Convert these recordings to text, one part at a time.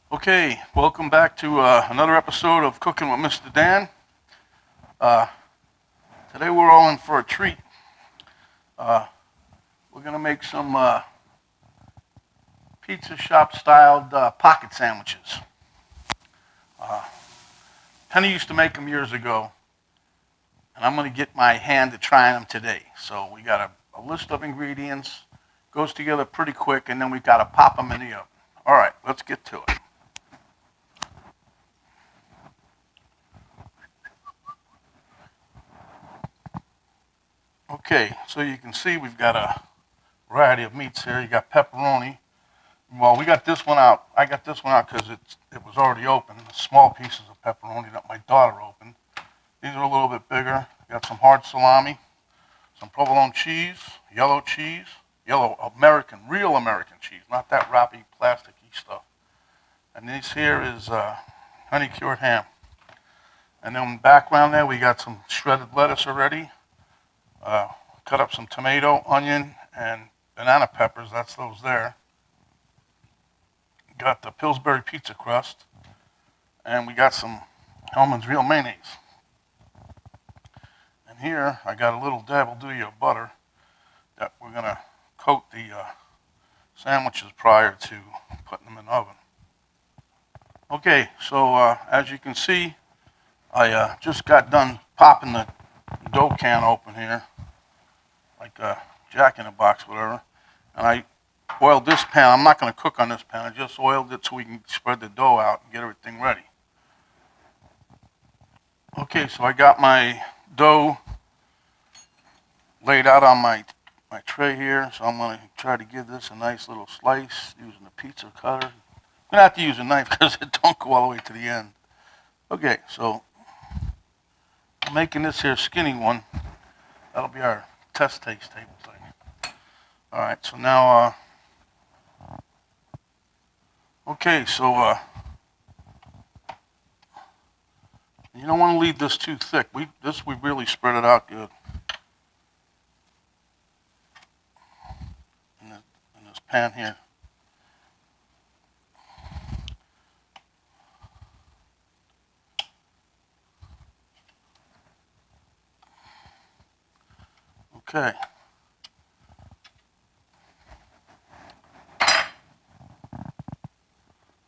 Okay, welcome back to another episode of Cooking with MrDan. Uh, Today we're all in for a treat. Uh, we're gonna make some pizza shop styled pocket sandwiches. Uh, Penny used to make them years ago, and I'm gonna get my hand to trying them today. So we got a list of ingredients, goes together pretty quick, and then we gotta pop them in the oven. All right, let's get to it. Okay, so you can see we've got a variety of meats here. You got pepperoni. Well, we got this one out. I got this one out because it was already open. Small pieces of pepperoni that my daughter opened. These are a little bit bigger. Got some hard salami, some provolone cheese, yellow American, real American cheese, not that wrappy, plasticky stuff. And this here is honey cured ham. And then in the background there, we got some shredded lettuce already. Uh, Cut up some tomato, onion, and banana peppers. That's those there. Got the Pillsbury pizza crust, and we got some Hellman's real mayonnaise. And here I got a little dabble of butter that we're gonna coat the sandwiches prior to putting them in the oven. Okay, so as you can see, I just got done popping the dough can open here, like a Jack in the Box, whatever, and I oiled this pan. I'm not going to cook on this pan. I just oiled it so we can spread the dough out and get everything ready. Okay, so I got my dough laid out on my tray here. So I'm going to try to give this a nice little slice using the pizza cutter. I'm going to have to use a knife because it don't go all the way to the end. Okay, so I'm making this here skinny one. That'll be our test taste table thing. All right, so now, okay, so you don't want to leave this too thick. We really spread it out good in this pan here. Okay.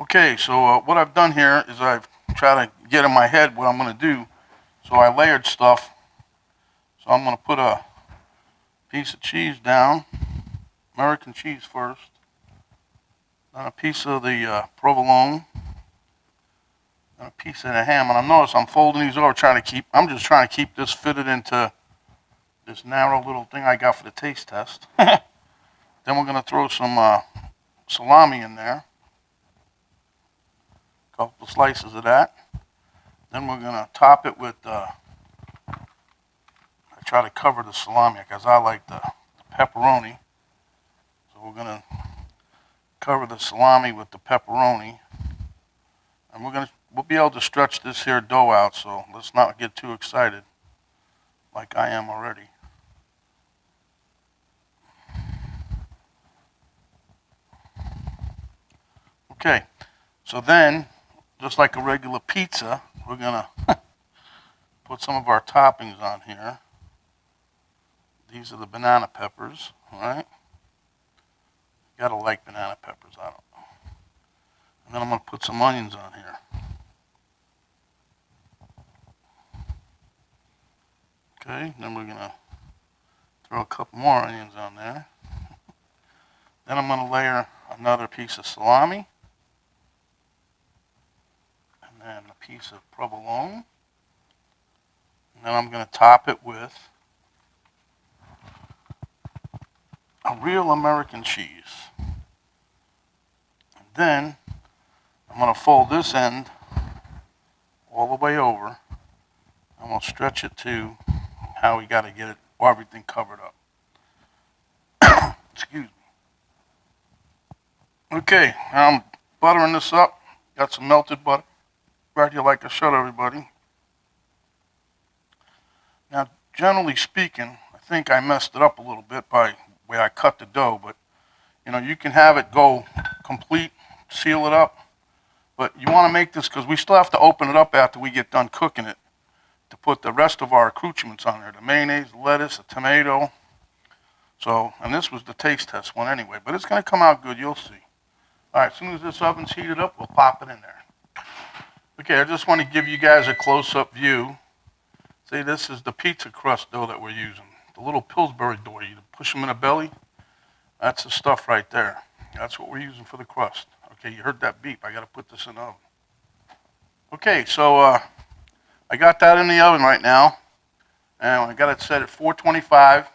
Okay, so what I've done here is I've tried to get in my head what I'm going to do. So I layered stuff. So I'm going to put a piece of cheese down, American cheese first, then a piece of the provolone, and a piece of the ham. And I notice I'm folding these over, I'm just trying to keep this fitted into this narrow little thing I got for the taste test. Then we're going to throw some salami in there. Couple slices of that. Then we're going to top it with, I try to cover the salami because I like the pepperoni. So we're going to cover the salami with the pepperoni. And we'll be able to stretch this here dough out, so let's not get too excited like I am already. Okay, so then, just like a regular pizza, we're gonna put some of our toppings on here. These are the banana peppers, all right? You gotta like banana peppers, I don't know. And then I'm gonna put some onions on here. Okay, then we're gonna throw a couple more onions on there. Then I'm gonna layer another piece of salami. And a piece of provolone. And then I'm going to top it with a real American cheese. And then I'm going to fold this end all the way over. And we'll stretch it to how we got to get it, or everything covered up. Excuse me. Okay, now I'm buttering this up. Got some melted butter right here like I showed everybody. Now, generally speaking, I think I messed it up a little bit by the way I cut the dough, but you can have it go complete, seal it up, But you want to make this, because we still have to open it up after we get done cooking it, to put the rest of our accoutrements on there. The mayonnaise, the lettuce, the tomato. So, and this was the taste test one anyway, but it's going to come out good, you'll see. All right, as soon as this oven's heated up, we'll pop it in there. Okay, I just want to give you guys a close-up view. See, this is the pizza crust dough that we're using. The little Pillsbury dough, you push them in the belly. That's the stuff right there. That's what we're using for the crust. Okay, you heard that beep. I got to put this in the oven. Okay, so I got that in the oven right now, and I got it set at 425,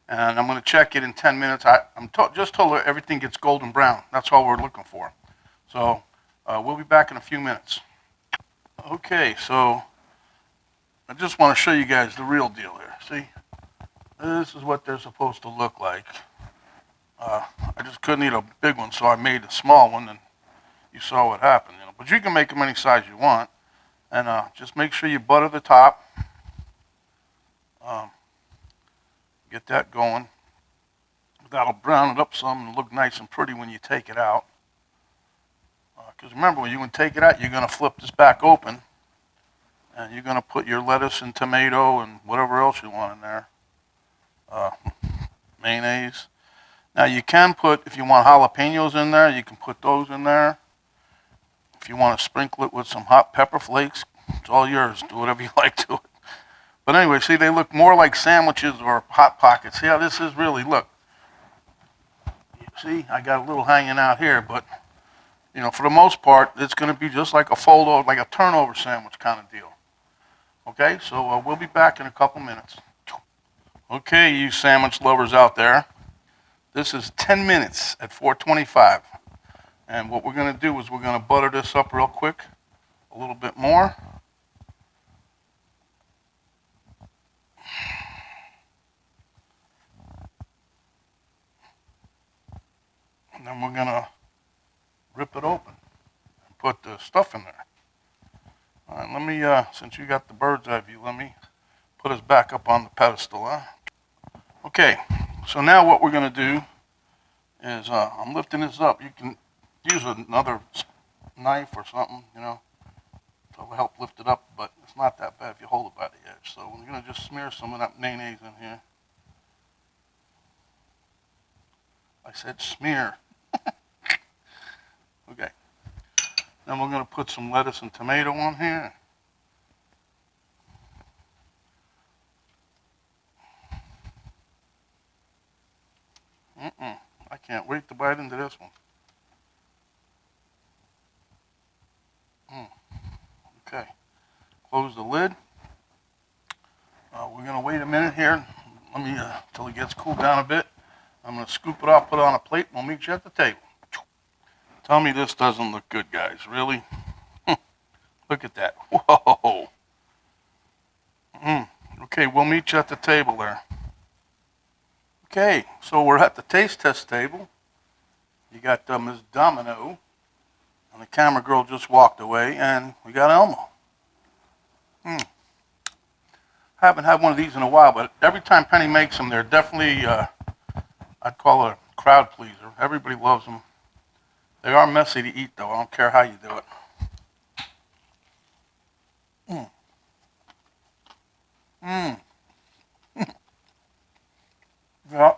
and I'm going to check it in 10 minutes. I'm just told her everything gets golden brown. That's all we're looking for. So we'll be back in a few minutes. Okay, so I just want to show you guys the real deal here. See, this is what they're supposed to look like. I just couldn't eat a big one, so I made a small one, and you saw what happened. You know. But you can make them any size you want, and just make sure you butter the top. Get that going. That'll brown it up some and look nice and pretty when you take it out. Because remember, when you take it out, you're going to flip this back open, and you're going to put your lettuce and tomato and whatever else you want in there. Mayonnaise. Now you can put, if you want jalapenos in there, you can put those in there. If you want to sprinkle it with some hot pepper flakes, it's all yours. Do whatever you like to it. But anyway, see, they look more like sandwiches or Hot Pockets. See how this is really, look. See, I got a little hanging out here, but, you know, for the most part, it's going to be just like a fold-over, like a turnover sandwich kind of deal. Okay, so we'll be back in a couple minutes. Okay, you sandwich lovers out there. This is 10 minutes at 425. And what we're going to do is we're going to butter this up real quick, a little bit more. And then we're going to rip it open and put the stuff in there. All right, let me, since you got the bird's eye view, let me put us back up on the pedestal. Okay, so now what we're going to do is I'm lifting this up. You can use another knife or something, you know, to help lift it up, but it's not that bad if you hold it by the edge. So we're going to just smear some of that mayonnaise in here. I said smear. Okay. Then we're going to put some lettuce and tomato on here. I can't wait to bite into this one. Okay. Close the lid. We're going to wait a minute here. Let me, till it gets cooled down a bit. I'm going to scoop it off, put it on a plate, and we'll meet you at the table. Tell me this doesn't look good, guys. Really? Look at that. Whoa. Okay, we'll meet you at the table there. Okay, so we're at the taste test table. You got Ms. Domino, and the camera girl just walked away, and we got Elmo. Haven't had one of these in a while, but every time Penny makes them, they're definitely, I'd call it a crowd pleaser. Everybody loves them. They are messy to eat, though. I don't care how you do it. Yeah.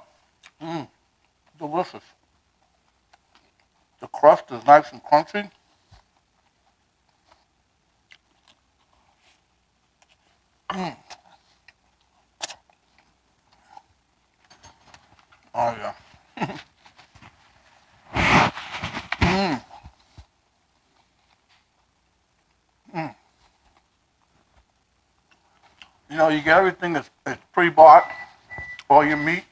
Delicious. The crust is nice and crunchy. Oh, yeah. You know, you get everything that's pre-bought, all your meat.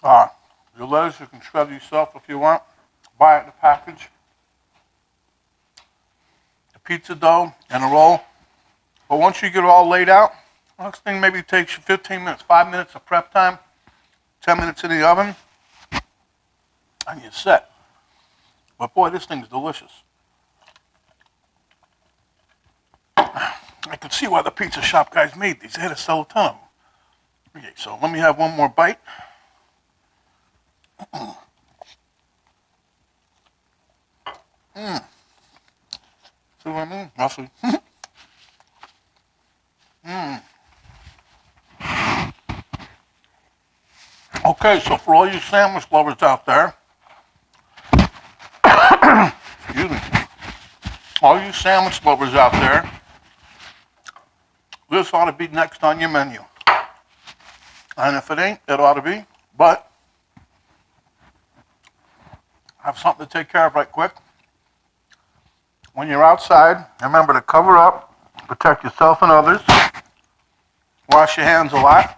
Your lettuce you can shred yourself if you want. Buy it in the package. The pizza dough and a roll. But once you get it all laid out, next thing maybe takes you 15 minutes, 5 minutes of prep time, 10 minutes in the oven, and you're set. But boy, this thing's delicious. I could see why the pizza shop guys made these. They had to sell a ton of them. Okay, so let me have one more bite. See what I mean? Roughly. Okay, so for all you sandwich lovers out there, excuse me, all you sandwich lovers out there, this ought to be next on your menu. And if it ain't, it ought to be. But I have something to take care of right quick. When you're outside, remember to cover up, protect yourself and others. Wash your hands a lot.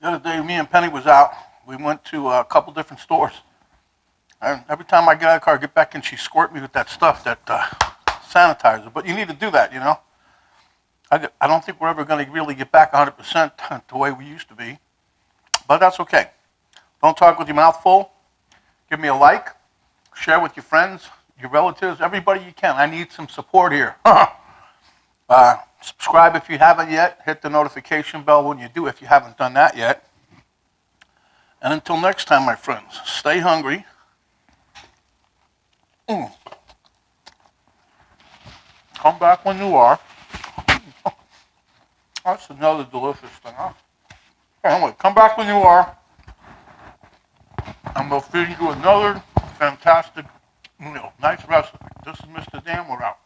The other day, me and Penny was out. We went to a couple different stores. And every time I get out of the car, get back in, she squirt me with that stuff, that sanitizer. But you need to do that, you know. I don't think we're ever going to really get back 100% the way we used to be. But that's okay. Don't talk with your mouth full. Give me a like. Share with your friends, your relatives, everybody you can. I need some support here. Subscribe if you haven't yet. Hit the notification bell when you do if you haven't done that yet. And until next time, my friends, stay hungry. Come back when you are. That's another delicious thing, huh? Anyway, come back when you are, and we'll feed you another fantastic meal. Nice recipe. This is MrDan. We're out.